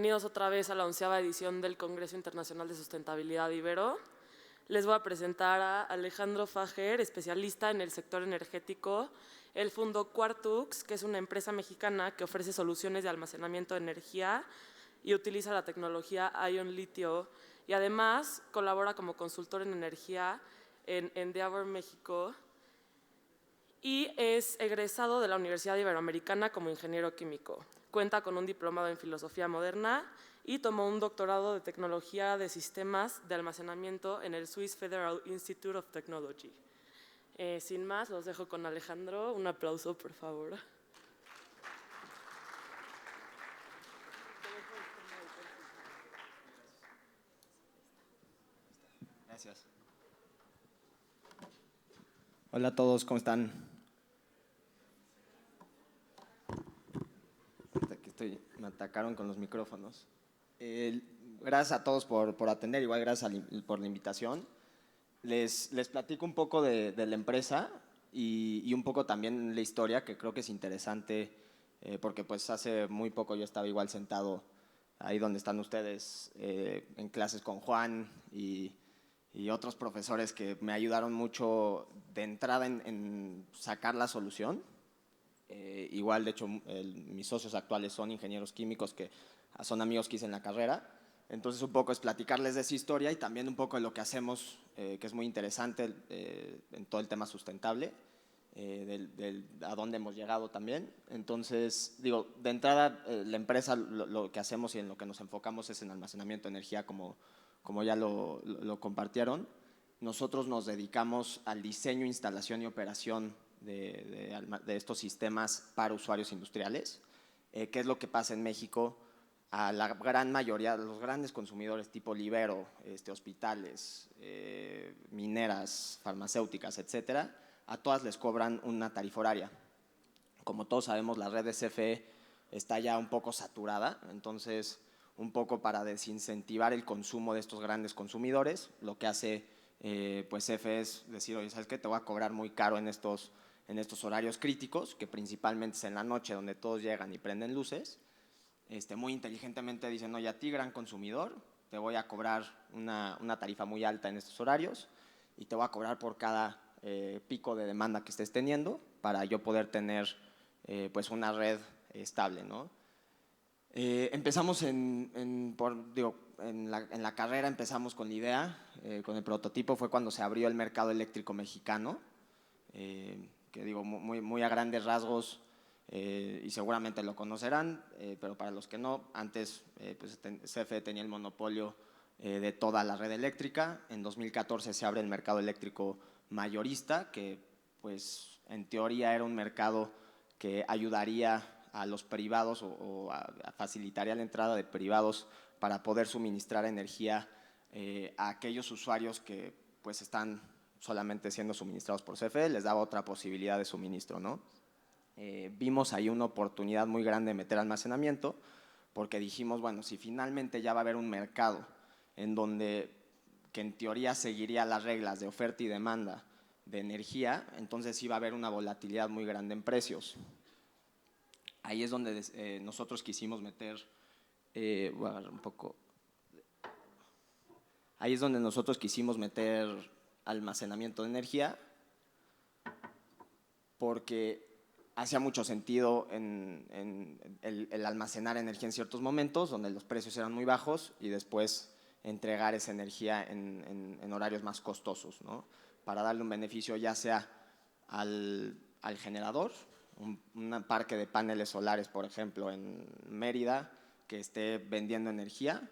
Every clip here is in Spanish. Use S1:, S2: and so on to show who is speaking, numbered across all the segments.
S1: Bienvenidos otra vez a la 11ª edición del Congreso Internacional de Sustentabilidad Ibero. Les voy a presentar a Alejandro Fajer, especialista en el sector energético. Él fundó Quartux, que es una empresa mexicana que ofrece soluciones de almacenamiento de energía y utiliza la tecnología Ion Litio. Y además colabora como consultor en energía en Endeavor México y es egresado de la Universidad Iberoamericana como ingeniero químico. Cuenta con un diplomado en filosofía moderna y tomó un doctorado de tecnología de sistemas de almacenamiento en el Swiss Federal Institute of Technology. Sin más, los dejo con Alejandro. Un aplauso, por favor.
S2: Gracias. Hola a todos, ¿cómo están? Me atacaron con los micrófonos. Gracias a todos por atender, igual gracias por la invitación. Les platico un poco de la empresa y un poco también la historia, que creo que es interesante, porque pues hace muy poco yo estaba igual sentado ahí donde están ustedes, en clases con Juan y otros profesores que me ayudaron mucho de entrada en sacar la solución. Igual, de hecho, mis socios actuales son ingenieros químicos que son amigos que hice en la carrera. Entonces, un poco es platicarles de esa historia y también un poco de lo que hacemos, que es muy interesante en todo el tema sustentable, a dónde hemos llegado también. Entonces, digo, de entrada, la empresa lo que hacemos y en lo que nos enfocamos es en almacenamiento de energía, como ya lo compartieron. Nosotros nos dedicamos al diseño, instalación y operación de estos sistemas para usuarios industriales. ¿Qué es lo que pasa en México? A la gran mayoría de los grandes consumidores tipo Libero, hospitales, mineras, farmacéuticas, etcétera, a todas les cobran una tarifa horaria. Como todos sabemos, la red de CFE está ya un poco saturada, entonces un poco para desincentivar el consumo de estos grandes consumidores, lo que hace pues CFE es decir, oye, ¿sabes qué? Te voy a cobrar muy caro en estos horarios críticos, que principalmente es en la noche donde todos llegan y prenden luces. Muy inteligentemente dicen, oye, a ti gran consumidor, te voy a cobrar una tarifa muy alta en estos horarios y te voy a cobrar por cada pico de demanda que estés teniendo para yo poder tener pues una red estable, ¿no? Empezamos en la carrera, empezamos con la idea, con el prototipo, fue cuando se abrió el mercado eléctrico mexicano, que digo muy a grandes rasgos, y seguramente lo conocerán, pero para los que no, antes pues CFE tenía el monopolio de toda la red eléctrica. En 2014 se abre el mercado eléctrico mayorista, que pues en teoría era un mercado que ayudaría a los privados o facilitaría la entrada de privados para poder suministrar energía a aquellos usuarios que pues están solamente siendo suministrados por CFE, les daba otra posibilidad de suministro, ¿no? Vimos ahí una oportunidad muy grande de meter almacenamiento, porque dijimos, bueno, si finalmente ya va a haber un mercado en donde, que en teoría seguiría las reglas de oferta y demanda de energía, entonces sí va a haber una volatilidad muy grande en precios. Ahí es donde nosotros quisimos meter, voy a agarrar un poco, ahí es donde nosotros quisimos meter almacenamiento de energía, porque hacía mucho sentido el almacenar energía en ciertos momentos donde los precios eran muy bajos y después entregar esa energía en horarios más costosos, ¿no? Para darle un beneficio ya sea al generador, un parque de paneles solares, por ejemplo, en Mérida, que esté vendiendo energía,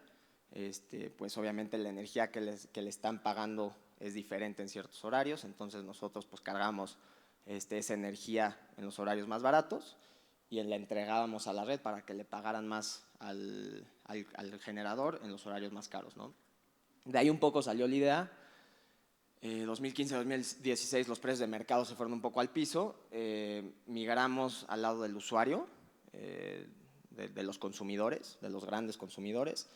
S2: pues obviamente la energía que le están pagando es diferente en ciertos horarios, entonces nosotros pues cargamos esa energía en los horarios más baratos y la entregábamos a la red para que le pagaran más al generador en los horarios más caros, ¿no? De ahí un poco salió la idea. 2015-2016 los precios de mercado se fueron un poco al piso, migramos al lado del usuario, de los consumidores, de los grandes consumidores,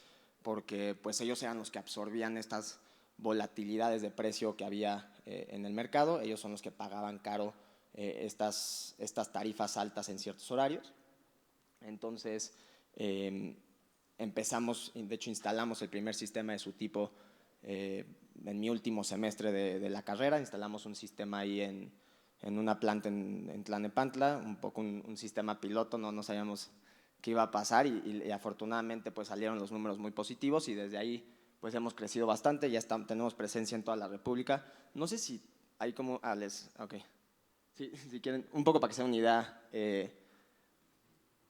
S2: porque pues ellos eran los que absorbían estas volatilidades de precio que había en el mercado, ellos son los que pagaban caro estas tarifas altas en ciertos horarios. Entonces empezamos, de hecho instalamos el primer sistema de su tipo en mi último semestre de la carrera. Instalamos un sistema ahí en una planta en Tlalnepantla, un poco un sistema piloto, no sabíamos qué iba a pasar y afortunadamente pues salieron los números muy positivos y desde ahí pues hemos crecido bastante, ya tenemos presencia en toda la República. No sé si hay como, ok, si quieren, un poco para que se den una idea,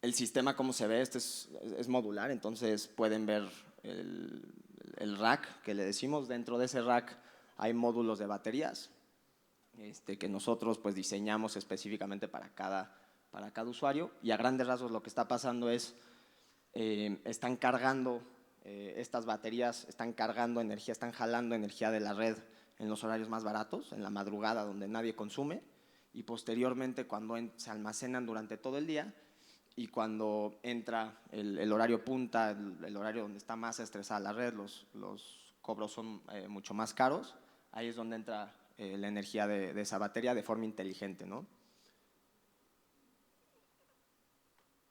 S2: el sistema cómo se ve, es modular, entonces pueden ver el rack que le decimos. Dentro de ese rack hay módulos de baterías que nosotros pues diseñamos específicamente para cada usuario, y a grandes rasgos lo que está pasando es están cargando estas baterías, están cargando energía, están jalando energía de la red en los horarios más baratos, en la madrugada donde nadie consume, y posteriormente cuando se almacenan durante todo el día, y cuando entra el horario punta, el horario donde está más estresada la red, los cobros son mucho más caros, ahí es donde entra la energía de esa batería de forma inteligente, ¿no?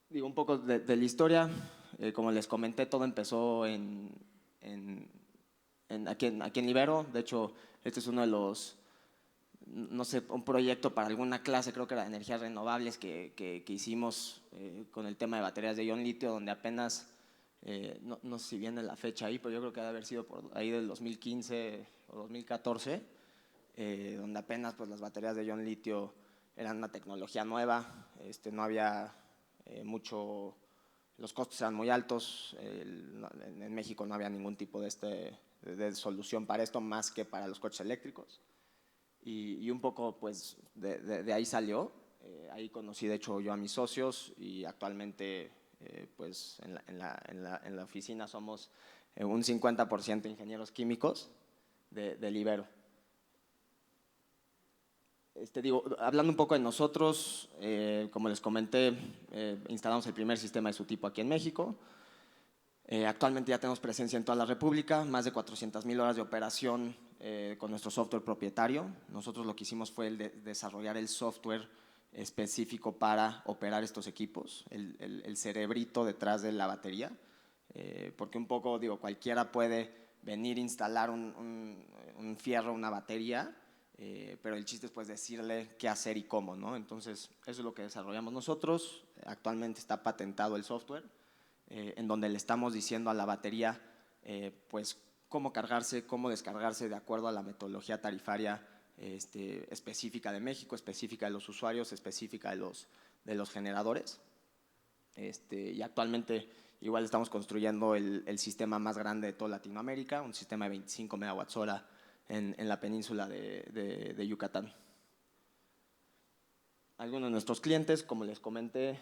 S2: Digo, un poco de la historia, como les comenté, todo empezó aquí en Ibero. De hecho, este es uno de los, no sé, un proyecto para alguna clase, creo que era de energías renovables, que hicimos con el tema de baterías de ion litio, donde apenas, no sé si viene la fecha ahí, pero yo creo que debe haber sido por ahí del 2015 o 2014, donde apenas pues, las baterías de ion litio eran una tecnología nueva, no había mucho, los costos eran muy altos, en México no había ningún tipo de solución para esto más que para los coches eléctricos. Y un poco pues de ahí salió, ahí conocí de hecho yo a mis socios, y actualmente pues en la oficina somos un 50% ingenieros químicos del Ibero. Digo, hablando un poco de nosotros, como les comenté, instalamos el primer sistema de su tipo aquí en México. Actualmente ya tenemos presencia en toda la República, más de 400,000 horas de operación con nuestro software propietario. Nosotros lo que hicimos fue desarrollar el software específico para operar estos equipos, el cerebrito detrás de la batería, porque un poco, digo, cualquiera puede venir a instalar un fierro, una batería, pero el chiste es pues decirle qué hacer y cómo, ¿no? Entonces, eso es lo que desarrollamos nosotros. Actualmente está patentado el software, en donde le estamos diciendo a la batería pues cómo cargarse, cómo descargarse de acuerdo a la metodología tarifaria específica de México, específica de los usuarios, específica de los generadores. Y actualmente igual estamos construyendo el sistema más grande de toda Latinoamérica, un sistema de 25 megawatts hora en la península de Yucatán. Algunos de nuestros clientes, como les comenté,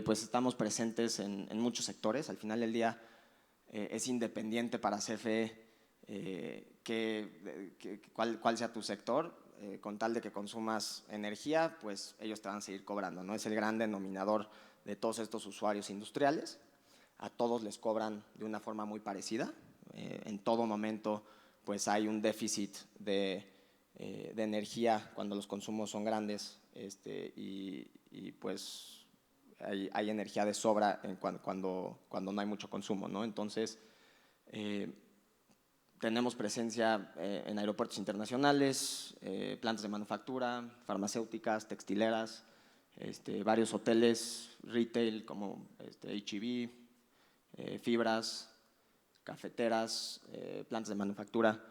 S2: pues estamos presentes en muchos sectores. Al final del día es independiente para CFE cuál sea tu sector, con tal de que consumas energía, pues ellos te van a seguir cobrando, ¿no? Es el gran denominador de todos estos usuarios industriales. A todos les cobran de una forma muy parecida. En todo momento pues hay un déficit de energía cuando los consumos son grandes, y pues hay energía de sobra cuando no hay mucho consumo, ¿no? Entonces, tenemos presencia en aeropuertos internacionales, plantas de manufactura, farmacéuticas, textileras, varios hoteles, retail como H-E-B, fibras, cafeteras, plantas de manufactura.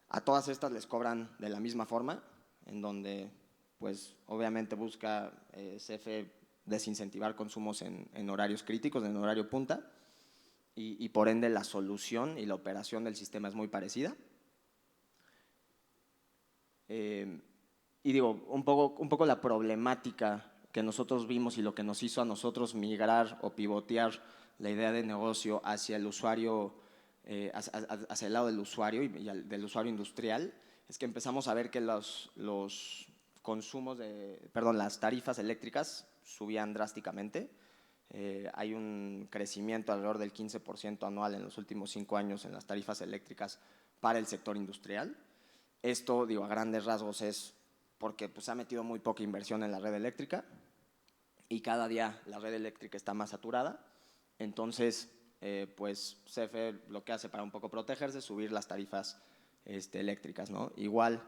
S2: A todas estas les cobran de la misma forma, en donde pues obviamente busca CFE desincentivar consumos en horarios críticos, en horario punta, y por ende la solución y la operación del sistema es muy parecida. Y digo, un poco la problemática que nosotros vimos y lo que nos hizo a nosotros migrar o pivotear la idea de negocio hacia el usuario, hacia el lado del usuario y del usuario industrial, es que empezamos a ver que los consumos las tarifas eléctricas subían drásticamente. Hay un crecimiento alrededor del 15% anual en los últimos 5 años en las tarifas eléctricas para el sector industrial. Esto, digo, a grandes rasgos es porque pues, se ha metido muy poca inversión en la red eléctrica y cada día la red eléctrica está más saturada. Entonces, pues CFE lo que hace para un poco protegerse es subir las tarifas eléctricas, ¿no? Igual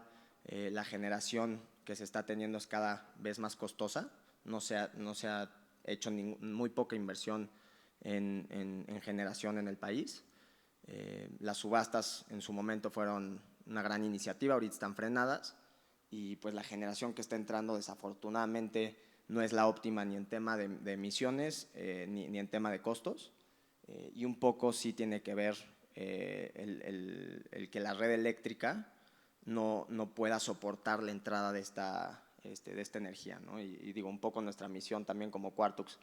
S2: la generación que se está teniendo es cada vez más costosa, no se ha hecho muy poca inversión en generación en el país. Las subastas en su momento fueron una gran iniciativa, ahorita están frenadas y pues la generación que está entrando desafortunadamente no es la óptima ni en tema de emisiones ni en tema de costos y un poco sí tiene que ver el que la red eléctrica no pueda soportar la entrada de esta energía, ¿no? Y digo, un poco nuestra misión también como Quartux,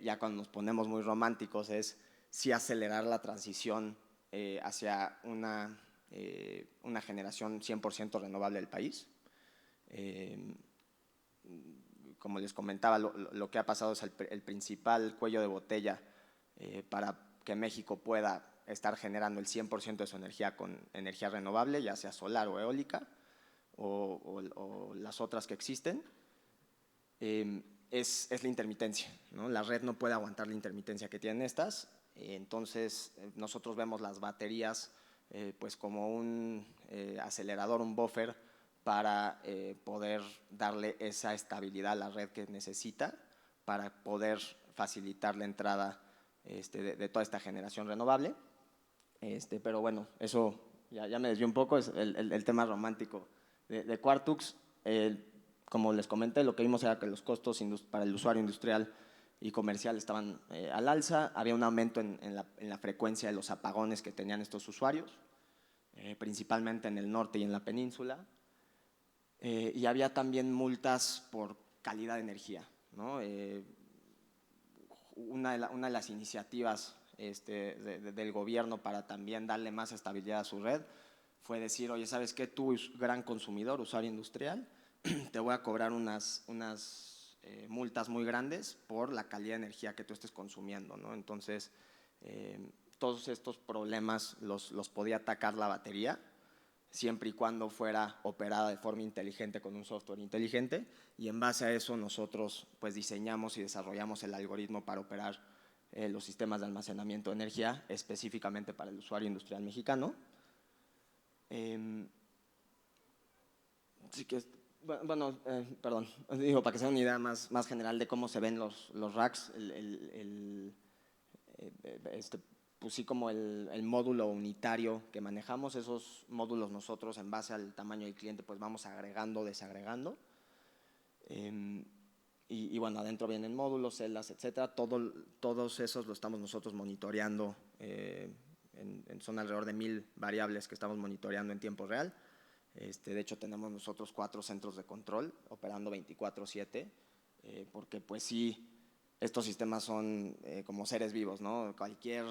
S2: ya cuando nos ponemos muy románticos, es sí acelerar la transición hacia una generación 100% renovable del país. Como les comentaba, lo que ha pasado es el principal cuello de botella para que México pueda estar generando el 100% de su energía con energía renovable, ya sea solar o eólica, o las otras que existen, es la intermitencia, ¿no? La red no puede aguantar la intermitencia que tienen estas, entonces nosotros vemos las baterías pues como un acelerador, un buffer para poder darle esa estabilidad a la red que necesita para poder facilitar la entrada de toda esta generación renovable. Pero bueno, eso ya me desvió un poco, es el tema romántico de Quartux. Como les comenté, lo que vimos era que los costos para el usuario industrial y comercial estaban al alza, había un aumento en la frecuencia de los apagones que tenían estos usuarios, principalmente en el norte y en la península, y había también multas por calidad de energía, ¿no? Una de las iniciativas del gobierno para también darle más estabilidad a su red fue decir, oye, ¿sabes qué? Tú, gran consumidor, usuario industrial, te voy a cobrar unas multas muy grandes por la calidad de energía que tú estés consumiendo, ¿no? Entonces, todos estos problemas los podía atacar la batería, siempre y cuando fuera operada de forma inteligente con un software inteligente, y en base a eso nosotros pues diseñamos y desarrollamos el algoritmo para operar los sistemas de almacenamiento de energía específicamente para el usuario industrial mexicano. Así que, bueno, perdón, digo, para que sea una idea más general de cómo se ven los racks, pues sí, como el módulo unitario que manejamos, esos módulos nosotros en base al tamaño del cliente pues vamos agregando, desagregando. Y bueno, adentro vienen módulos, celdas, etcétera. Todos esos lo estamos nosotros monitoreando, son alrededor de 1000 variables que estamos monitoreando en tiempo real. De hecho, tenemos nosotros 4 centros de control operando 24/7, porque pues sí, estos sistemas son como seres vivos, ¿no? Cualquier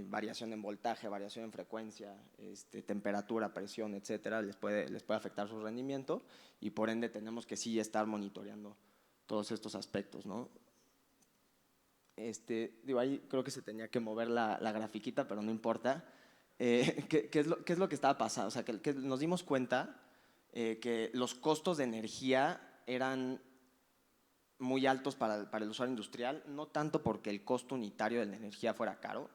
S2: variación en voltaje, variación en frecuencia, temperatura, presión, etcétera, les puede afectar su rendimiento y por ende tenemos que sí estar monitoreando todos estos aspectos, ¿no? Digo, ahí creo que se tenía que mover la grafiquita, pero no importa. ¿Qué es lo que estaba pasando? O sea, que nos dimos cuenta que los costos de energía eran muy altos para el usuario industrial, no tanto porque el costo unitario de la energía fuera caro,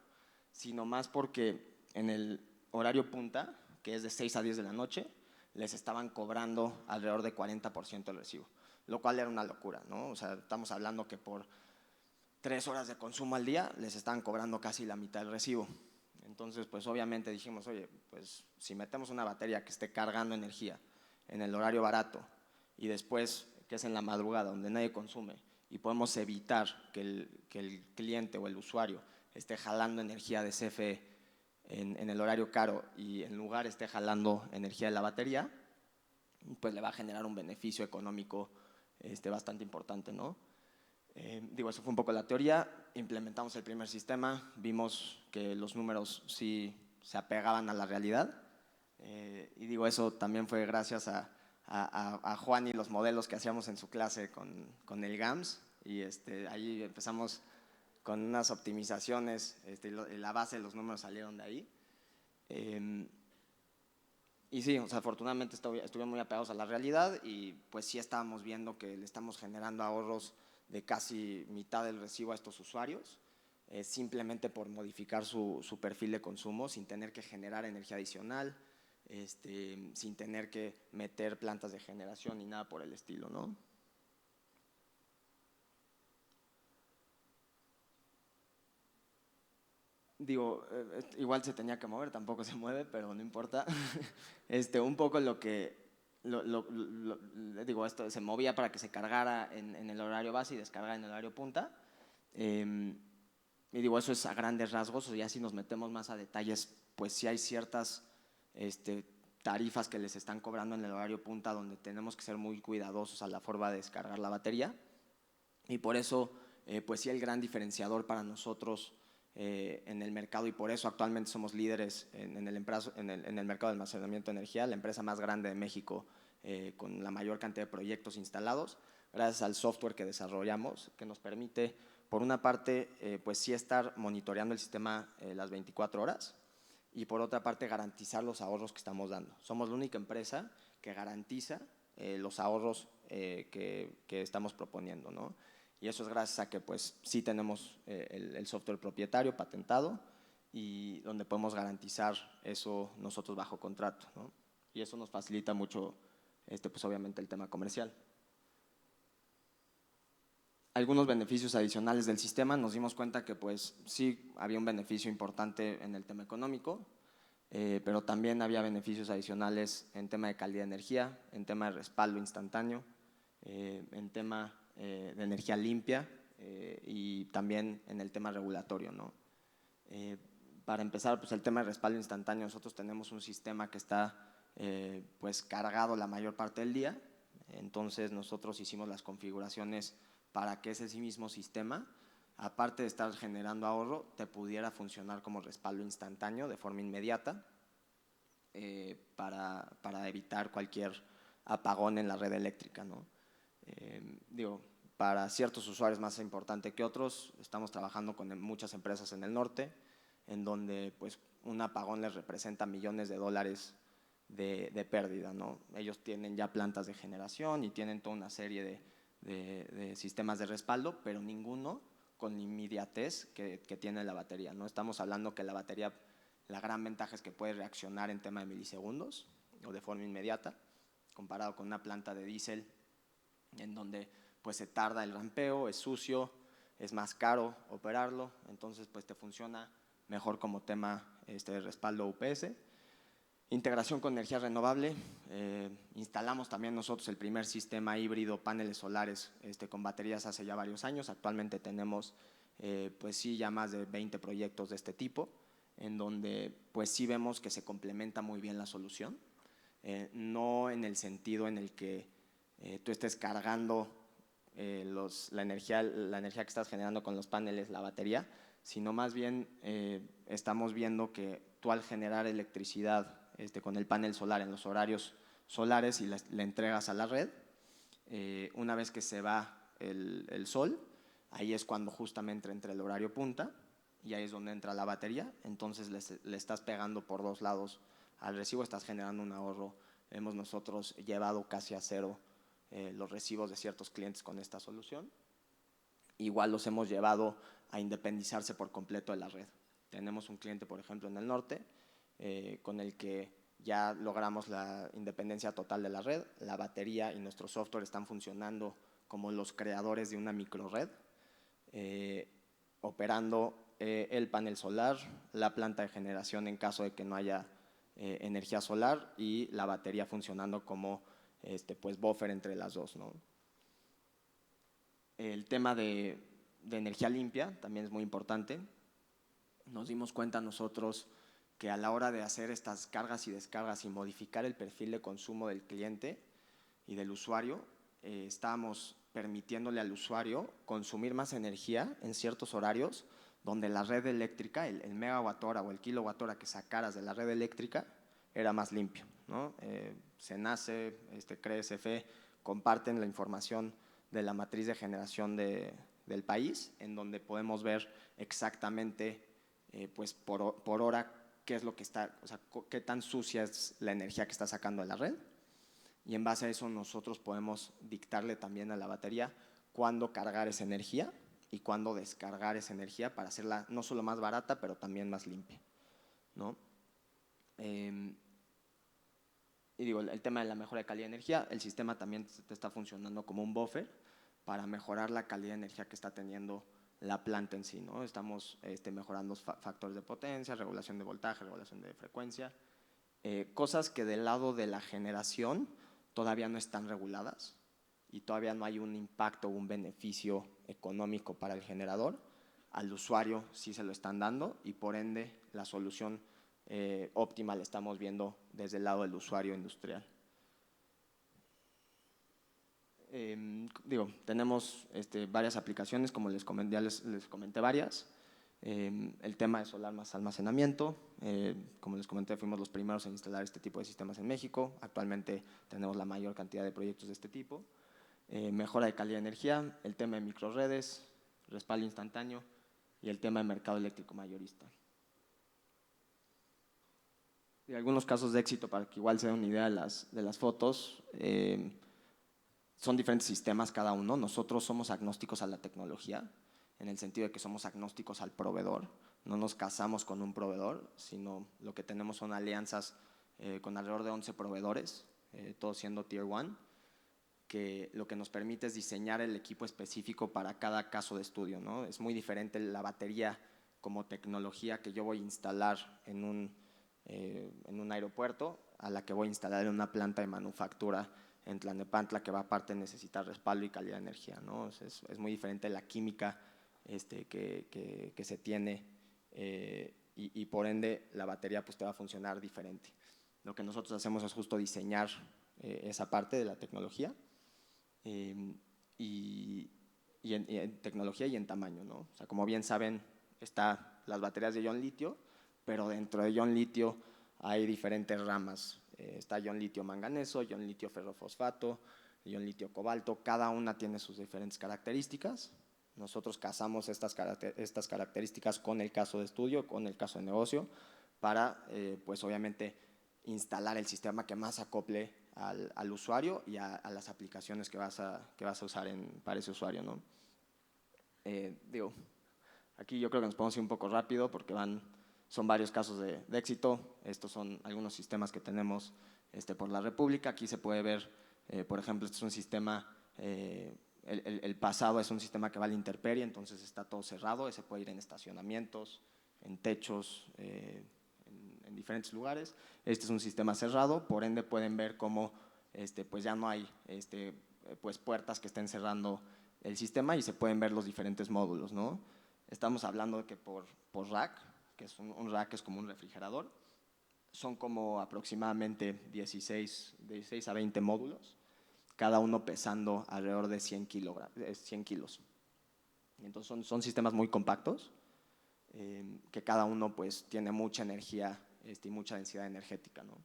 S2: sino más porque en el horario punta, que es de 6 a 10 de la noche, les estaban cobrando alrededor de 40% del recibo, lo cual era una locura, ¿no? O sea, estamos hablando que por 3 horas de consumo al día les estaban cobrando casi la mitad del recibo. Entonces, pues obviamente dijimos, oye, pues si metemos una batería que esté cargando energía en el horario barato y después, que es en la madrugada, donde nadie consume, y podemos evitar que el cliente o el usuario esté jalando energía de CFE en el horario caro y en lugar esté jalando energía de la batería, pues le va a generar un beneficio económico bastante importante, ¿no? Digo, eso fue un poco la teoría, implementamos el primer sistema, vimos que los números sí se apegaban a la realidad, y digo, eso también fue gracias a Juan y los modelos que hacíamos en su clase con el GAMS, y ahí empezamos con unas optimizaciones, y la base de los números salieron de ahí. Y sí, o sea, afortunadamente estuvimos muy apegados a la realidad y pues sí estábamos viendo que le estamos generando ahorros de casi mitad del recibo a estos usuarios. simplemente por modificar su perfil de consumo sin tener que generar energía adicional, sin tener que meter plantas de generación ni nada por el estilo, ¿no? Digo, igual se tenía que mover, tampoco se mueve, pero no importa. Un poco lo que, digo, esto se movía para que se cargara en el horario base y descargara en el horario punta. Y digo, eso es a grandes rasgos, o ya si nos metemos más a detalles, pues sí hay ciertas tarifas que les están cobrando en el horario punta donde tenemos que ser muy cuidadosos a la forma de descargar la batería. Y por eso, pues sí, el gran diferenciador para nosotros en el mercado, y por eso actualmente somos líderes en el mercado de almacenamiento de energía, la empresa más grande de México con la mayor cantidad de proyectos instalados, gracias al software que desarrollamos, que nos permite, por una parte, pues sí estar monitoreando el sistema las 24 horas, y por otra parte garantizar los ahorros que estamos dando. Somos la única empresa que garantiza los ahorros que estamos proponiendo, ¿no? Y eso es gracias a que pues sí tenemos el software propietario patentado y donde podemos garantizar eso nosotros bajo contrato, ¿no? Y eso nos facilita mucho pues obviamente el tema comercial. Algunos beneficios adicionales del sistema, nos dimos cuenta que pues sí había un beneficio importante en el tema económico, pero también había beneficios adicionales en tema de calidad de energía, en tema de respaldo instantáneo, en tema de energía limpia y también en el tema regulatorio, ¿no? Para empezar, pues el tema de respaldo instantáneo, nosotros tenemos un sistema que está pues cargado la mayor parte del día, entonces nosotros hicimos las configuraciones para que ese mismo sistema, aparte de estar generando ahorro, te pudiera funcionar como respaldo instantáneo de forma inmediata para evitar cualquier apagón en la red eléctrica, ¿no? Digo, para ciertos usuarios más importante que otros, estamos trabajando con muchas empresas en el norte, en donde pues un apagón les representa millones de dólares de pérdida, ¿no? Ellos tienen ya plantas de generación y tienen toda una serie de sistemas de respaldo, pero ninguno con la inmediatez que tiene la batería, ¿no? Estamos hablando que la batería, la gran ventaja es que puede reaccionar en tema de milisegundos o de forma inmediata, comparado con una planta de diésel en donde pues se tarda el rampeo, es sucio, es más caro operarlo, entonces pues te funciona mejor como tema de respaldo UPS. Integración con energía renovable, instalamos también nosotros el primer sistema híbrido paneles solares con baterías hace ya varios años, actualmente tenemos pues sí ya más de 20 proyectos de este tipo, en donde pues sí vemos que se complementa muy bien la solución, no en el sentido en el que tú estés cargando la energía que estás generando con los paneles, la batería, sino más bien estamos viendo que tú al generar electricidad con el panel solar en los horarios solares y le entregas a la red, una vez que se va el sol, ahí es cuando justamente entra el horario punta y ahí es donde entra la batería, entonces le estás pegando por dos lados al recibo, estás generando un ahorro. Hemos nosotros llevado casi a cero los recibos de ciertos clientes con esta solución. Igual los hemos llevado a independizarse por completo de la red. Tenemos un cliente, por ejemplo, en el norte, con el que ya logramos la independencia total de la red. La batería y nuestro software están funcionando como los creadores de una microred, operando el panel solar, la planta de generación en caso de que no haya energía solar y la batería funcionando como pues buffer entre las dos, ¿no? El tema de energía limpia también es muy importante. Nos dimos cuenta nosotros que a la hora de hacer estas cargas y descargas y modificar el perfil de consumo del cliente y del usuario, estábamos permitiéndole al usuario consumir más energía en ciertos horarios donde la red eléctrica, el megawatt hora o el kilowatt hora que sacaras de la red eléctrica era más limpio, ¿no? SENACE, CRE-CFE comparten la información de la matriz de generación del país, en donde podemos ver exactamente pues por hora qué es lo que está, o sea, qué tan sucia es la energía que está sacando de la red, y en base a eso nosotros podemos dictarle también a la batería cuándo cargar esa energía y cuándo descargar esa energía para hacerla no solo más barata, pero también más limpia, ¿no? Y digo, el tema de la mejora de calidad de energía, el sistema también te está funcionando como un buffer para mejorar la calidad de energía que está teniendo la planta en sí, ¿no? Estamos mejorando factores de potencia, regulación de voltaje, regulación de frecuencia, cosas que del lado de la generación todavía no están reguladas y todavía no hay un impacto o un beneficio económico para el generador. Al usuario sí se lo están dando y por ende la solución óptima la estamos viendo desde el lado del usuario industrial. Tenemos varias aplicaciones, como ya les comenté varias. El tema de solar más almacenamiento, como les comenté, fuimos los primeros en instalar este tipo de sistemas en México. Actualmente tenemos la mayor cantidad de proyectos de este tipo. Mejora de calidad de energía, el tema de microredes, respaldo instantáneo y el tema de mercado eléctrico mayorista. Y algunos casos de éxito para que igual se den una idea de las fotos. Son diferentes sistemas cada uno. Nosotros somos agnósticos a la tecnología, en el sentido de que somos agnósticos al proveedor. No nos casamos con un proveedor, sino lo que tenemos son alianzas con alrededor de 11 proveedores, todos siendo Tier 1, que lo que nos permite es diseñar el equipo específico para cada caso de estudio, ¿no? Es muy diferente la batería como tecnología que yo voy a instalar en un aeropuerto a la que voy a instalar en una planta de manufactura en Tlalnepantla, que va aparte de necesitar respaldo y calidad de energía, ¿no? Es muy diferente la química que se tiene y por ende la batería pues te va a funcionar diferente. Lo que nosotros hacemos es justo diseñar esa parte de la tecnología y en tecnología y en tamaño, ¿no? O sea, como bien saben, están las baterías de ion litio, pero dentro de ion litio hay diferentes ramas. Está ion litio manganeso, ion litio ferrofosfato, ion litio cobalto. Cada una tiene sus diferentes características. Nosotros casamos estas características con el caso de estudio, con el caso de negocio, para, pues obviamente, instalar el sistema que más acople al usuario y a las aplicaciones que vas a usar para ese usuario, ¿no? Aquí yo creo que nos podemos ir un poco rápido porque son varios casos de éxito. Estos son algunos sistemas que tenemos por la República. Aquí se puede ver, por ejemplo, este es un sistema, el pasado es un sistema que va a la intemperie, entonces está todo cerrado, se puede ir en estacionamientos, en techos, en diferentes lugares. Este es un sistema cerrado, por ende pueden ver cómo pues ya no hay pues puertas que estén cerrando el sistema y se pueden ver los diferentes módulos, ¿no? Estamos hablando de que por rack, que es un rack es como un refrigerador, son como aproximadamente 16 a 20 módulos, cada uno pesando alrededor de 100 kilos. Entonces son sistemas muy compactos, que cada uno pues tiene mucha energía y mucha densidad energética, ¿no?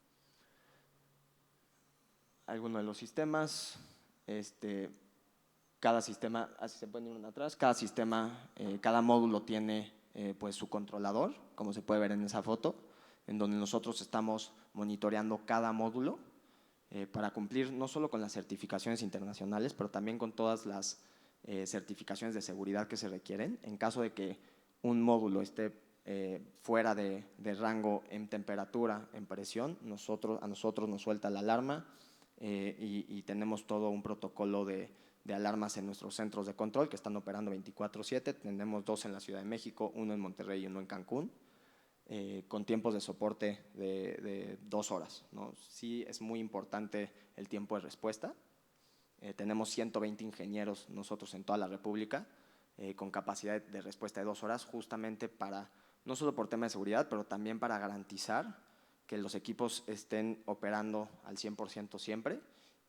S2: Algunos de los sistemas, cada sistema, así se pueden ir uno atrás, cada sistema, cada módulo tiene pues su controlador, como se puede ver en esa foto, en donde nosotros estamos monitoreando cada módulo para cumplir no solo con las certificaciones internacionales, pero también con todas las certificaciones de seguridad que se requieren. En caso de que un módulo esté fuera de rango en temperatura, en presión, a nosotros nos suelta la alarma y tenemos todo un protocolo de alarmas en nuestros centros de control que están operando 24/7. Tenemos 2 en la Ciudad de México, 1 en Monterrey y 1 en Cancún, con tiempos de soporte de 2 horas, ¿no? Sí es muy importante el tiempo de respuesta. Tenemos 120 ingenieros nosotros en toda la República, con capacidad de respuesta de 2 horas, justamente para, no solo por tema de seguridad, pero también para garantizar que los equipos estén operando al 100% siempre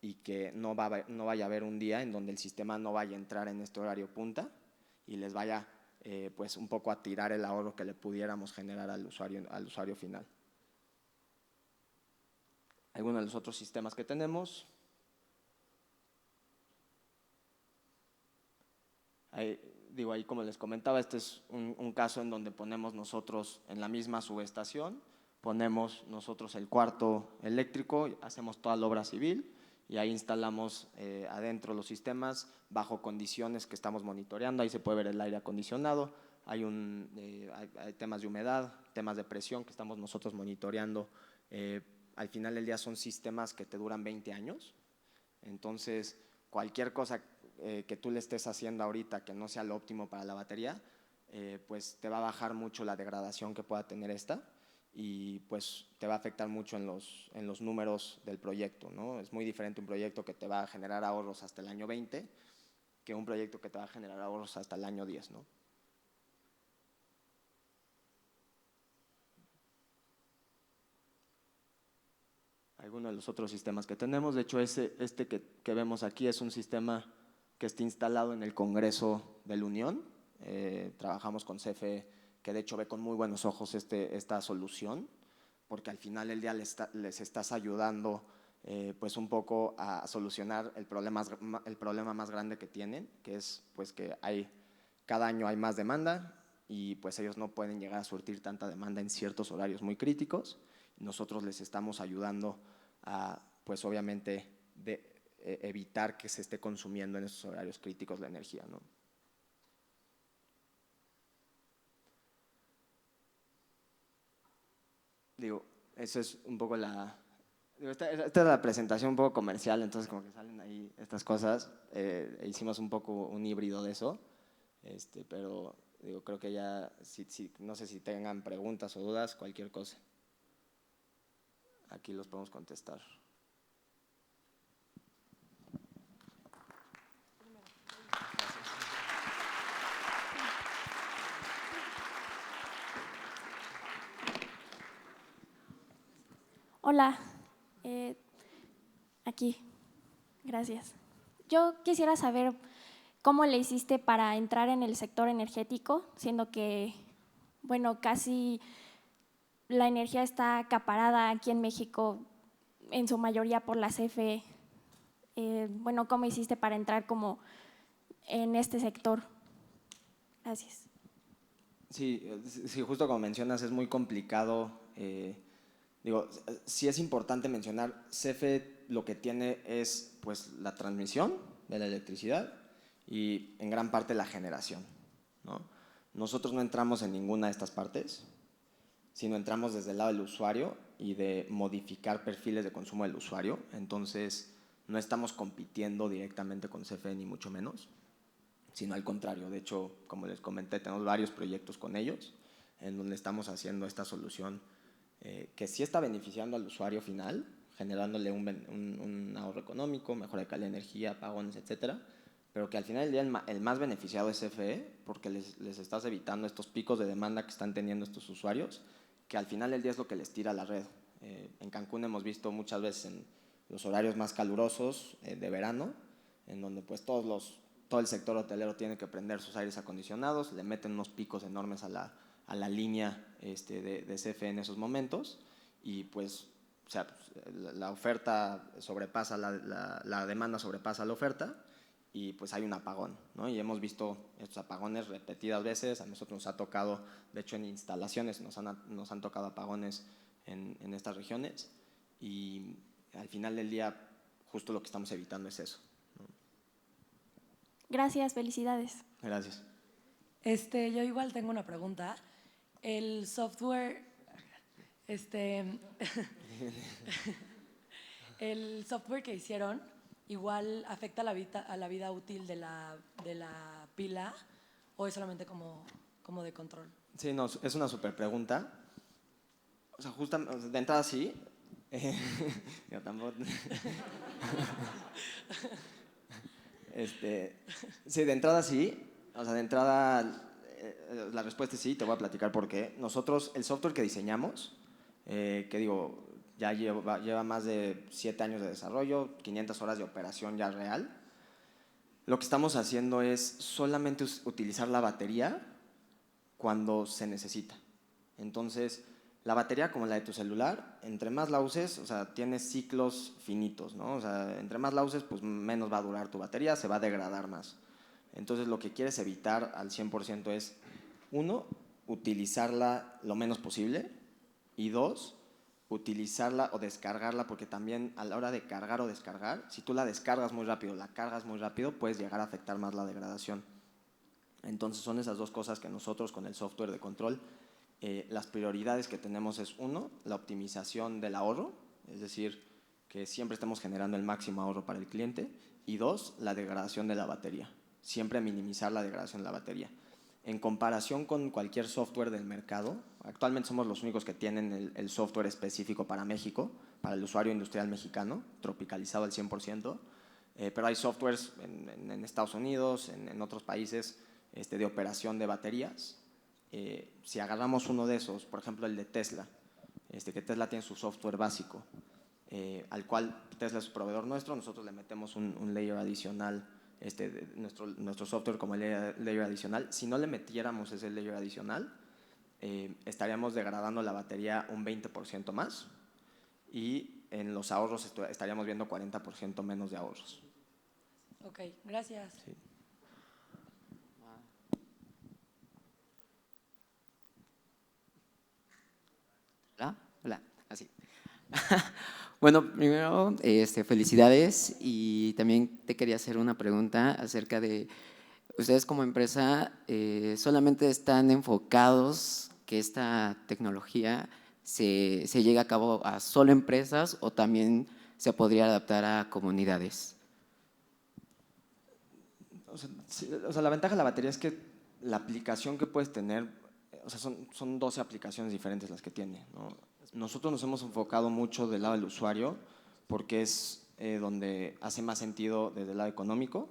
S2: y que no vaya a haber un día en donde el sistema no vaya a entrar en este horario punta y les vaya pues un poco a tirar el ahorro que le pudiéramos generar al usuario final. Algunos de los otros sistemas que tenemos. Ahí como les comentaba, este es un caso en donde ponemos nosotros en la misma subestación, ponemos nosotros el cuarto eléctrico, hacemos toda la obra civil y ahí instalamos adentro los sistemas bajo condiciones que estamos monitoreando. Ahí se puede ver el aire acondicionado, hay temas de humedad, temas de presión que estamos nosotros monitoreando. Al final del día son sistemas que te duran 20 años, entonces cualquier cosa que tú le estés haciendo ahorita que no sea lo óptimo para la batería, pues te va a bajar mucho la degradación que pueda tener esta y pues te va a afectar mucho en los números del proyecto, ¿no? Es muy diferente un proyecto que te va a generar ahorros hasta el año 20 que un proyecto que te va a generar ahorros hasta el año 10, ¿no? Algunos de los otros sistemas que tenemos, de hecho este que vemos aquí es un sistema que está instalado en el Congreso de la Unión. Trabajamos con CFE, que de hecho ve con muy buenos ojos esta solución, porque al final del día les estás ayudando pues un poco a solucionar el problema más grande que tienen, que es pues que cada año hay más demanda y pues ellos no pueden llegar a surtir tanta demanda en ciertos horarios muy críticos. Nosotros les estamos ayudando a, pues obviamente, evitar que se esté consumiendo en esos horarios críticos la energía, ¿no? Digo, eso es un poco esta es la presentación un poco comercial, entonces como que salen ahí estas cosas. Hicimos un poco un híbrido de eso, pero digo, creo que ya, no sé si tengan preguntas o dudas, cualquier cosa. Aquí los podemos contestar.
S3: Hola, aquí, gracias. Yo quisiera saber cómo le hiciste para entrar en el sector energético, siendo que, bueno, casi la energía está acaparada aquí en México, en su mayoría por la CFE. Bueno, ¿cómo hiciste para entrar como en este sector? Gracias.
S2: Sí, justo como mencionas, es muy complicado. Digo, sí es importante mencionar, CFE lo que tiene es pues la transmisión de la electricidad y en gran parte la generación, ¿no? Nosotros no entramos en ninguna de estas partes, sino entramos desde el lado del usuario y de modificar perfiles de consumo del usuario. Entonces, no estamos compitiendo directamente con CFE ni mucho menos, sino al contrario. De hecho, como les comenté, tenemos varios proyectos con ellos en donde estamos haciendo esta solución que sí está beneficiando al usuario final, generándole un ahorro económico, mejora de calidad de energía, apagones, etcétera, pero que al final del día el más beneficiado es CFE, porque les estás evitando estos picos de demanda que están teniendo estos usuarios, que al final del día es lo que les tira a la red. En Cancún hemos visto muchas veces en los horarios más calurosos de verano, en donde pues todo el sector hotelero tiene que prender sus aires acondicionados, le meten unos picos enormes a la línea de CFE en esos momentos y pues, o sea, la oferta sobrepasa, la demanda sobrepasa la oferta y pues hay un apagón, ¿no? Y hemos visto estos apagones repetidas veces. A nosotros nos ha tocado, de hecho en instalaciones nos han tocado apagones en estas regiones y al final del día justo lo que estamos evitando es eso, ¿no?
S3: Gracias, felicidades.
S2: Gracias.
S4: Yo igual tengo una pregunta. El software, el software que hicieron, igual afecta a la vida útil de la pila, o es solamente como de control.
S2: Sí, no, es una súper pregunta. O sea, justamente de entrada sí. Yo tampoco. Sí, de entrada sí. O sea, de entrada la respuesta es sí, te voy a platicar por qué. Nosotros, el software que diseñamos, que digo, ya lleva más de 7 años de desarrollo, 500 horas de operación ya real. Lo que estamos haciendo es solamente utilizar la batería cuando se necesita. Entonces, la batería, como la de tu celular, entre más la uses, o sea, tienes ciclos finitos, ¿no? O sea, entre más la uses, pues menos va a durar tu batería, se va a degradar más. Entonces, lo que quieres evitar al 100% es, uno, utilizarla lo menos posible y dos, utilizarla o descargarla, porque también a la hora de cargar o descargar, si tú la descargas muy rápido, la cargas muy rápido, puedes llegar a afectar más la degradación. Entonces son esas dos cosas que nosotros con el software de control, las prioridades que tenemos es uno, la optimización del ahorro, es decir, que siempre estemos generando el máximo ahorro para el cliente, y dos, la degradación de la batería, siempre minimizar la degradación de la batería. En comparación con cualquier software del mercado, actualmente somos los únicos que tienen el software específico para México, para el usuario industrial mexicano, tropicalizado al 100%, pero hay softwares en Estados Unidos, en otros países de operación de baterías. Si agarramos uno de esos, por ejemplo el de Tesla, que Tesla tiene su software básico, al cual Tesla es su proveedor nuestro, nosotros le metemos un layer adicional, nuestro software como layer adicional. Si no le metiéramos ese layer adicional, estaríamos degradando la batería un 20% más y en los ahorros estaríamos viendo 40% menos de ahorros.
S4: Ok, gracias.
S2: Sí.
S5: Hola, hola, así. Bueno, primero, felicidades y también te quería hacer una pregunta acerca de, ustedes como empresa, ¿solamente están enfocados que esta tecnología se llegue a cabo a solo empresas o también se podría adaptar a comunidades?
S2: O sea, la ventaja de la batería es que la aplicación que puedes tener, o sea, son 12 aplicaciones diferentes las que tiene, ¿no? Nosotros nos hemos enfocado mucho del lado del usuario porque es donde hace más sentido desde el lado económico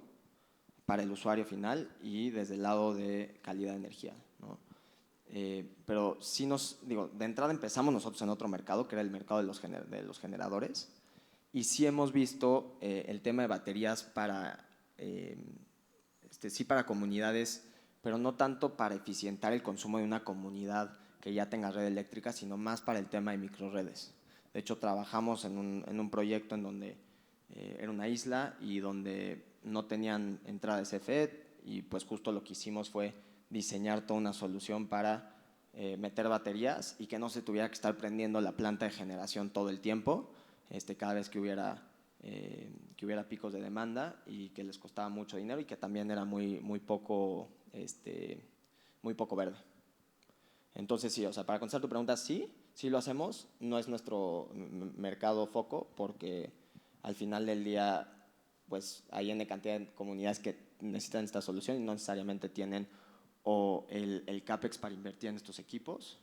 S2: para el usuario final y desde el lado de calidad de energía, ¿no? Pero sí de entrada empezamos nosotros en otro mercado, que era el mercado de los generadores, y sí hemos visto el tema de baterías para, sí para comunidades, pero no tanto para eficientar el consumo de una comunidad que ya tenga red eléctrica, sino más para el tema de microredes. De hecho, trabajamos en un proyecto en donde era una isla y donde no tenían entrada de CFE y pues justo lo que hicimos fue diseñar toda una solución para meter baterías y que no se tuviera que estar prendiendo la planta de generación todo el tiempo, cada vez que hubiera picos de demanda y que les costaba mucho dinero y que también era muy poco verde. Entonces sí, o sea, para contestar tu pregunta, sí lo hacemos, no es nuestro mercado foco porque al final del día pues hay N cantidad de comunidades que necesitan esta solución y no necesariamente tienen o el CAPEX para invertir en estos equipos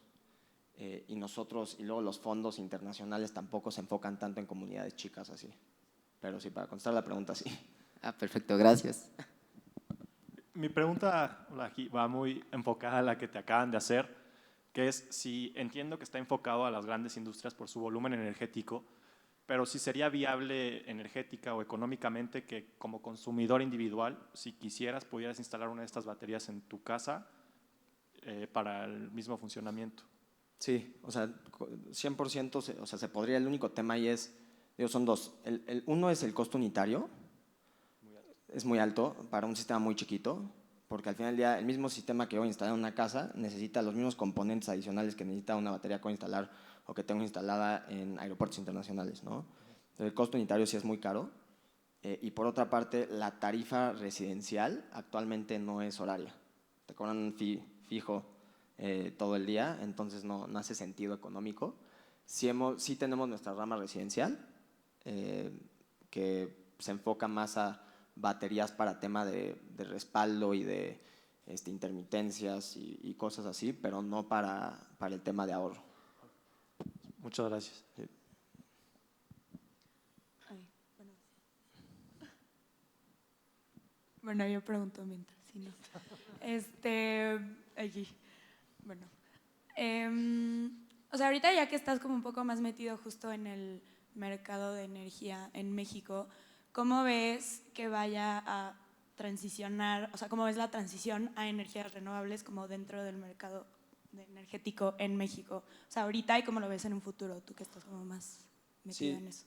S2: y luego los fondos internacionales tampoco se enfocan tanto en comunidades chicas así. Pero sí, para contestar la pregunta, sí.
S5: Ah, perfecto, gracias.
S6: Mi pregunta va muy enfocada a la que te acaban de hacer, que es si entiendo que está enfocado a las grandes industrias por su volumen energético, pero si sería viable energética o económicamente que como consumidor individual, si quisieras, pudieras instalar una de estas baterías en tu casa para el mismo funcionamiento.
S2: Sí, o sea, 100%, o sea, se podría. El único tema ahí son dos. Uno es el costo unitario, es muy alto para un sistema muy chiquito, porque al final del día el mismo sistema que voy a instalar en una casa necesita los mismos componentes adicionales que necesita una batería que voy a instalar o que tengo instalada en aeropuertos internacionales, ¿no? Entonces, el costo unitario sí es muy caro. Y por otra parte, la tarifa residencial actualmente no es horaria. Te cobran un fee fijo todo el día, entonces no hace sentido económico. Sí tenemos nuestra rama residencial, que se enfoca más a baterías para tema de respaldo y de intermitencias y cosas así, pero no para el tema de ahorro.
S6: Muchas gracias.
S2: Sí.
S7: Bueno, yo pregunto mientras, si no. Allí. Bueno. O sea, ahorita ya que estás como un poco más metido justo en el mercado de energía en México, ¿cómo ves que vaya a transicionar, o sea, cómo ves la transición a energías renovables como dentro del mercado energético en México? O sea, ahorita y cómo lo ves en un futuro, tú que estás como más metido en eso.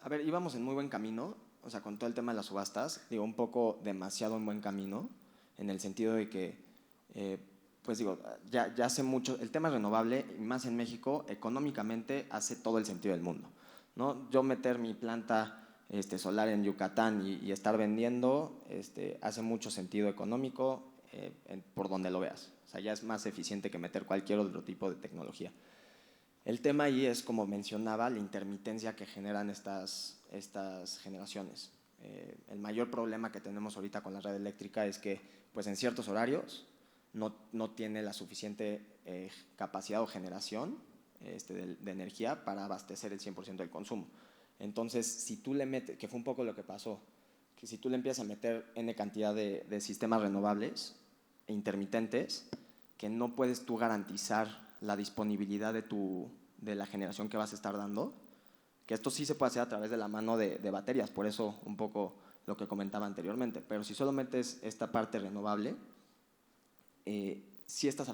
S2: A ver, íbamos en muy buen camino, o sea, con todo el tema de las subastas, digo, un poco demasiado en buen camino, en el sentido de que pues digo, ya hace mucho, el tema renovable, y más en México, económicamente hace todo el sentido del mundo, ¿no? Yo meter mi planta solar en Yucatán y estar vendiendo, hace mucho sentido económico por donde lo veas. O sea, ya es más eficiente que meter cualquier otro tipo de tecnología. El tema ahí es, como mencionaba, la intermitencia que generan estas generaciones. El mayor problema que tenemos ahorita con la red eléctrica es que, pues, en ciertos horarios no tiene la suficiente capacidad o generación de energía para abastecer el 100% del consumo. Entonces, si tú le metes, que fue un poco lo que pasó, que si tú le empiezas a meter N cantidad de sistemas renovables e intermitentes, que no puedes tú garantizar la disponibilidad de la generación que vas a estar dando, que esto sí se puede hacer a través de la mano de baterías, por eso un poco lo que comentaba anteriormente, pero si solo metes esta parte renovable, sí estás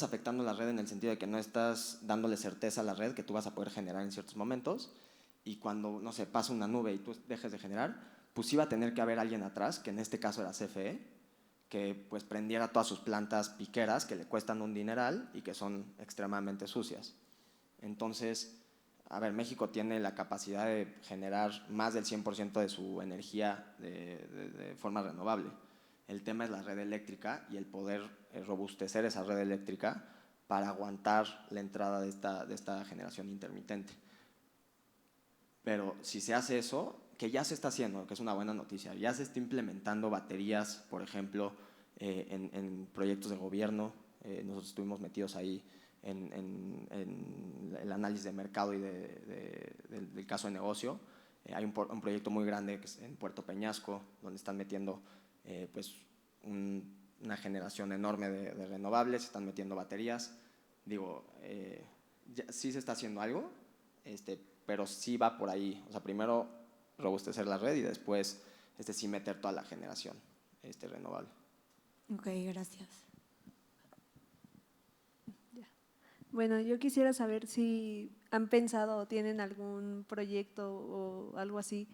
S2: afectando la red en el sentido de que no estás dándole certeza a la red que tú vas a poder generar en ciertos momentos, y cuando, no sé, pasa una nube y tú dejes de generar, pues sí va a tener que haber alguien atrás, que en este caso era CFE, que pues prendiera todas sus plantas piqueras que le cuestan un dineral y que son extremadamente sucias. Entonces, a ver, México tiene la capacidad de generar más del 100% de su energía de forma renovable. El tema es la red eléctrica y el poder robustecer esa red eléctrica para aguantar la entrada de esta generación intermitente. Pero si se hace eso, que ya se está haciendo, que es una buena noticia, ya se está implementando baterías, por ejemplo, en proyectos de gobierno. Nosotros estuvimos metidos ahí en el análisis de mercado y del caso de negocio. Hay un proyecto muy grande que es en Puerto Peñasco, donde están metiendo pues una generación enorme de renovables, están metiendo baterías. Digo, sí se está haciendo algo, pero sí va por ahí. O sea, primero robustecer la red y después sí meter toda la generación renovable.
S7: Ok, gracias.
S8: Bueno, yo quisiera saber si han pensado o tienen algún proyecto o algo así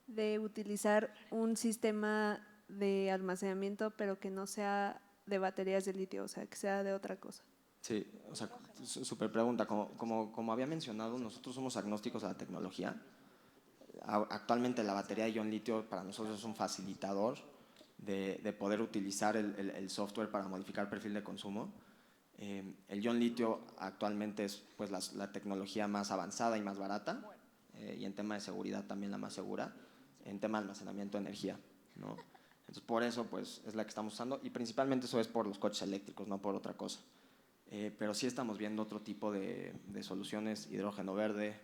S8: de utilizar un sistema de almacenamiento, pero que no sea de baterías de litio, o sea, que sea de otra cosa.
S2: Sí, o sea, súper pregunta. Como había mencionado, nosotros somos agnósticos a la tecnología. Actualmente la batería de ion litio para nosotros es un facilitador de poder utilizar el software para modificar perfil de consumo. El ion litio actualmente es pues la tecnología más avanzada y más barata, y en tema de seguridad también la más segura, en tema de almacenamiento de energía, ¿no? Entonces, por eso pues, es la que estamos usando, y principalmente eso es por los coches eléctricos, no por otra cosa. Pero sí estamos viendo otro tipo de soluciones, hidrógeno verde,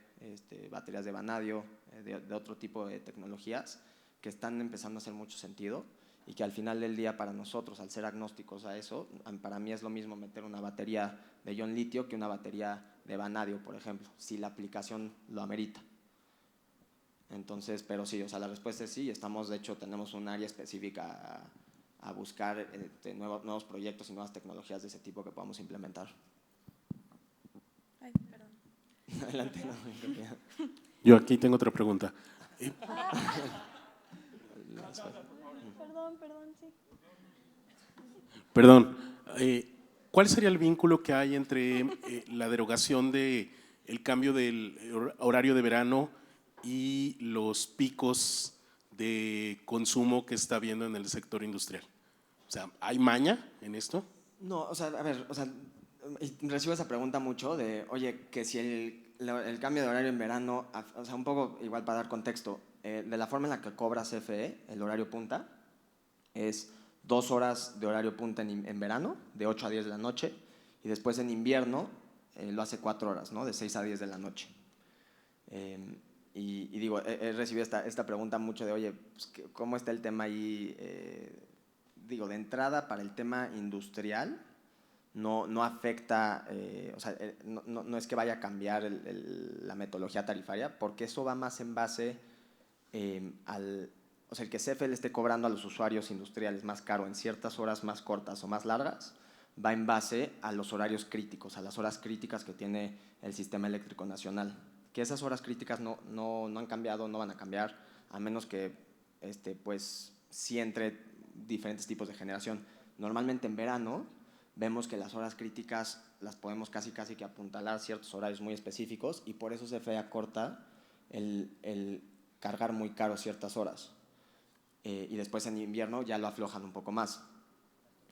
S2: baterías de vanadio, de otro tipo de tecnologías que están empezando a hacer mucho sentido, y que al final del día para nosotros, al ser agnósticos a eso, para mí es lo mismo meter una batería de ion litio que una batería de vanadio, por ejemplo, si la aplicación lo amerita. Entonces, pero sí, o sea, la respuesta es sí. De hecho, tenemos un área específica a buscar nuevos proyectos y nuevas tecnologías de ese tipo que podamos implementar.
S7: Ay, perdón.
S2: Adelante. No.
S9: Yo aquí tengo otra pregunta.
S3: Perdón, sí.
S9: Perdón, ¿cuál sería el vínculo que hay entre la derogación del cambio del horario de verano y los picos de consumo que está habiendo en el sector industrial? O sea, ¿hay maña en esto?
S2: No, o sea, a ver, o sea, recibo esa pregunta mucho de, oye, que si el cambio de horario en verano, o sea, un poco igual para dar contexto, de la forma en la que cobra CFE, el horario punta, es 2 horas de horario punta en verano, de 8 a 10 de la noche, y después en invierno lo hace 4 horas, ¿no? De 6 a 10 de la noche. Y digo, he recibido esta pregunta mucho de, oye, pues, ¿cómo está el tema ahí? Digo, de entrada, para el tema industrial, no afecta, o sea, no es que vaya a cambiar la metodología tarifaria, porque eso va más en base o sea, el que CFE le esté cobrando a los usuarios industriales más caro en ciertas horas más cortas o más largas, va en base a los horarios críticos, a las horas críticas que tiene el sistema eléctrico nacional. Que esas horas críticas no han cambiado, no van a cambiar, a menos que pues sí entre diferentes tipos de generación. Normalmente en verano vemos que las horas críticas las podemos casi que apuntalar ciertos horarios muy específicos y por eso CFE acorta el cargar muy caro ciertas horas. Y después en invierno ya lo aflojan un poco más.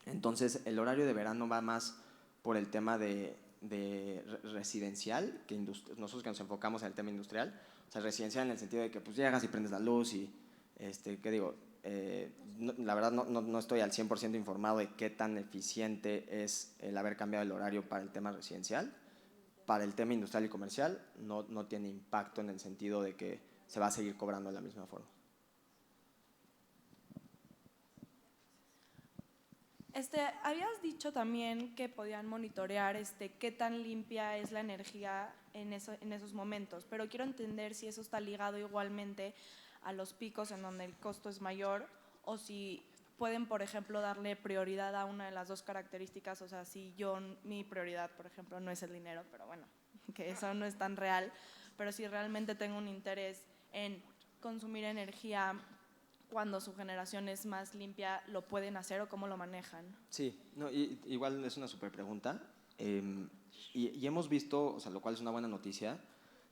S2: Entonces el horario de verano va más por el tema de residencial, que nosotros que nos enfocamos en el tema industrial, o sea, residencial en el sentido de que pues llegas y prendes la luz y, ¿qué digo? La verdad no estoy al 100% informado de qué tan eficiente es el haber cambiado el horario para el tema residencial. Para el tema industrial y comercial no tiene impacto en el sentido de que se va a seguir cobrando de la misma forma.
S7: Habías dicho también que podían monitorear qué tan limpia es la energía en esos momentos, pero quiero entender si eso está ligado igualmente a los picos en donde el costo es mayor o si pueden, por ejemplo, darle prioridad a una de las dos características, o sea, si mi prioridad, por ejemplo, no es el dinero, pero bueno, que eso no es tan real, pero si realmente tengo un interés en consumir energía cuando su generación es más limpia, ¿lo pueden hacer o cómo lo manejan?
S2: Sí, no, igual es una súper pregunta. Y hemos visto, o sea, lo cual es una buena noticia,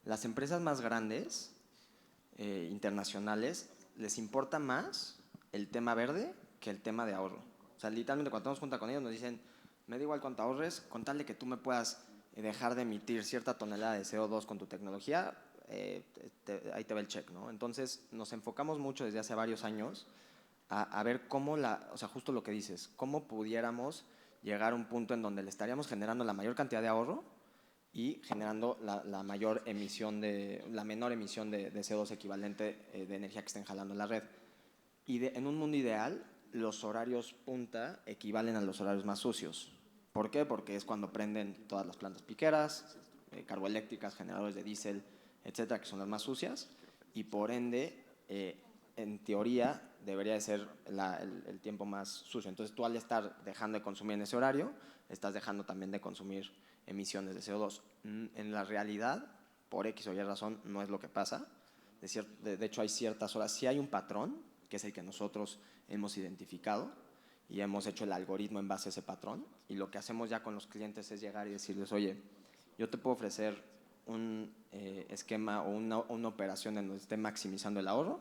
S2: las empresas más grandes, internacionales, les importa más el tema verde que el tema de ahorro. O sea, literalmente cuando estamos junta con ellos nos dicen, me da igual cuánto ahorres, con tal de que tú me puedas dejar de emitir cierta tonelada de CO2 con tu tecnología, ahí te va el check, ¿no? Entonces nos enfocamos mucho desde hace varios años a ver cómo o sea, justo lo que dices, cómo pudiéramos llegar a un punto en donde le estaríamos generando la mayor cantidad de ahorro y generando la menor emisión de CO2 equivalente de energía que estén jalando en la red. Y en un mundo ideal, los horarios punta equivalen a los horarios más sucios. ¿Por qué? Porque es cuando prenden todas las plantas piqueras, carboeléctricas, generadores de diésel, etcétera, que son las más sucias, y por ende, en teoría, debería de ser el tiempo más sucio. Entonces, tú al estar dejando de consumir en ese horario, estás dejando también de consumir emisiones de CO2. En la realidad, por X o Y razón, no es lo que pasa. De hecho, hay ciertas horas, sí hay un patrón, que es el que nosotros hemos identificado, y hemos hecho el algoritmo en base a ese patrón, y lo que hacemos ya con los clientes es llegar y decirles, oye, yo te puedo ofrecer un esquema o una operación en donde esté maximizando el ahorro,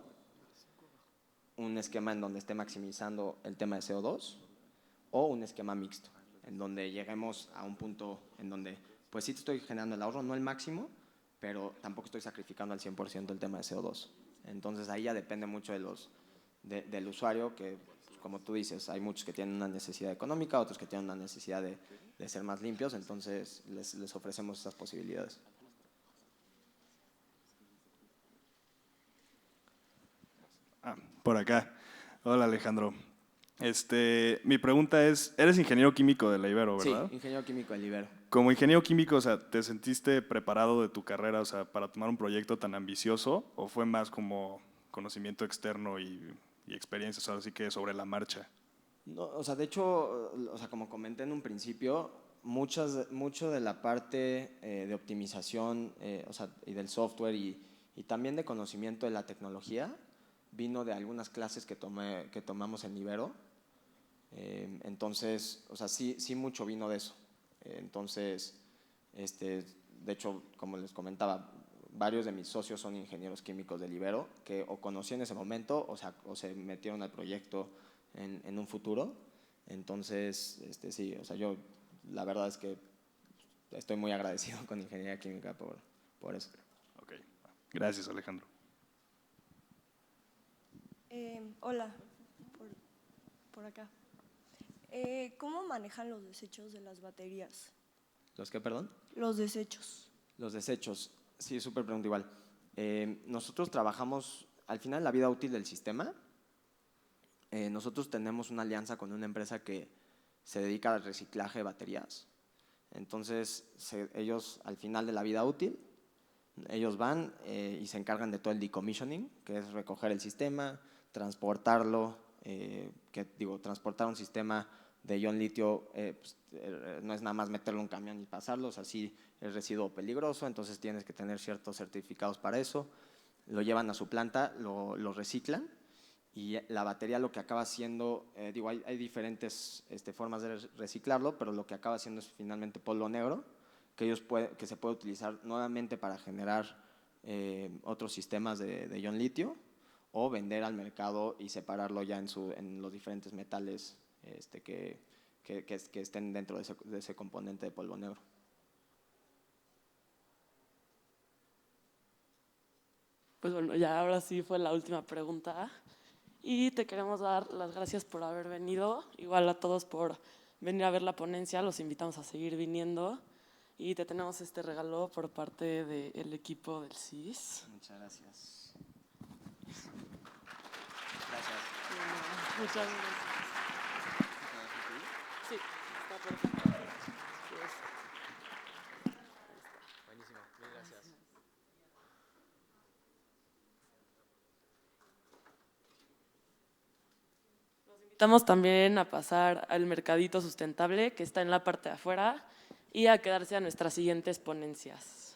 S2: un esquema en donde esté maximizando el tema de CO2 o un esquema mixto, en donde lleguemos a un punto en donde pues sí te estoy generando el ahorro, no el máximo, pero tampoco estoy sacrificando al 100% el tema de CO2. Entonces ahí ya depende mucho del usuario, que pues, como tú dices, hay muchos que tienen una necesidad económica, otros que tienen una necesidad de ser más limpios, entonces les ofrecemos esas posibilidades.
S10: Por acá. Hola, Alejandro. Mi pregunta es, eres ingeniero químico de la Ibero, ¿verdad?
S2: Sí, ingeniero químico de la Ibero.
S10: Como ingeniero químico, o sea, ¿te sentiste preparado de tu carrera, o sea, para tomar un proyecto tan ambicioso, o fue más como conocimiento externo y experiencias, así que sobre la marcha?
S2: No, o sea, de hecho, o sea, como comenté en un principio, mucho de la parte de optimización, o sea, y del software y también de conocimiento de la tecnología vino de algunas clases que tomamos en Ibero. Entonces, o sea, sí mucho vino de eso. Entonces, de hecho, como les comentaba, varios de mis socios son ingenieros químicos del Ibero que o conocí en ese momento o se metieron al proyecto en un futuro. Entonces, sí, o sea, yo la verdad es que estoy muy agradecido con Ingeniería Química por eso.
S10: Ok, gracias, Alejandro.
S11: Hola, por acá. ¿Cómo manejan los desechos de las baterías?
S2: ¿Los qué, perdón?
S11: Los desechos.
S2: Los desechos, sí, súper pregunta igual. Nosotros trabajamos, al final, la vida útil del sistema. Nosotros tenemos una alianza con una empresa que se dedica al reciclaje de baterías. Entonces, ellos, al final de la vida útil, ellos van y se encargan de todo el decommissioning, que es recoger el sistema, transportarlo, transportar un sistema de ion litio no es nada más meterlo en un camión y pasarlo, o sea, sí es residuo peligroso, entonces tienes que tener ciertos certificados para eso, lo llevan a su planta, lo reciclan Y la batería lo que acaba siendo, digo, hay diferentes formas de reciclarlo, pero lo que acaba siendo es finalmente polvo negro, que se puede utilizar nuevamente para generar otros sistemas de ion litio, o vender al mercado y separarlo ya en los diferentes metales que estén dentro de ese componente de polvo negro.
S1: Pues bueno, ya ahora sí fue la última pregunta. Y te queremos dar las gracias por haber venido. Igual a todos por venir a ver la ponencia. Los invitamos a seguir viniendo. Y te tenemos este regalo por parte del equipo del CIS.
S2: Muchas gracias. Gracias.
S1: Muchas gracias. Sí, está perfecto.
S2: Buenísimo, mil gracias.
S1: Invitamos también a pasar al mercadito sustentable que está en la parte de afuera y a quedarse a nuestras siguientes ponencias.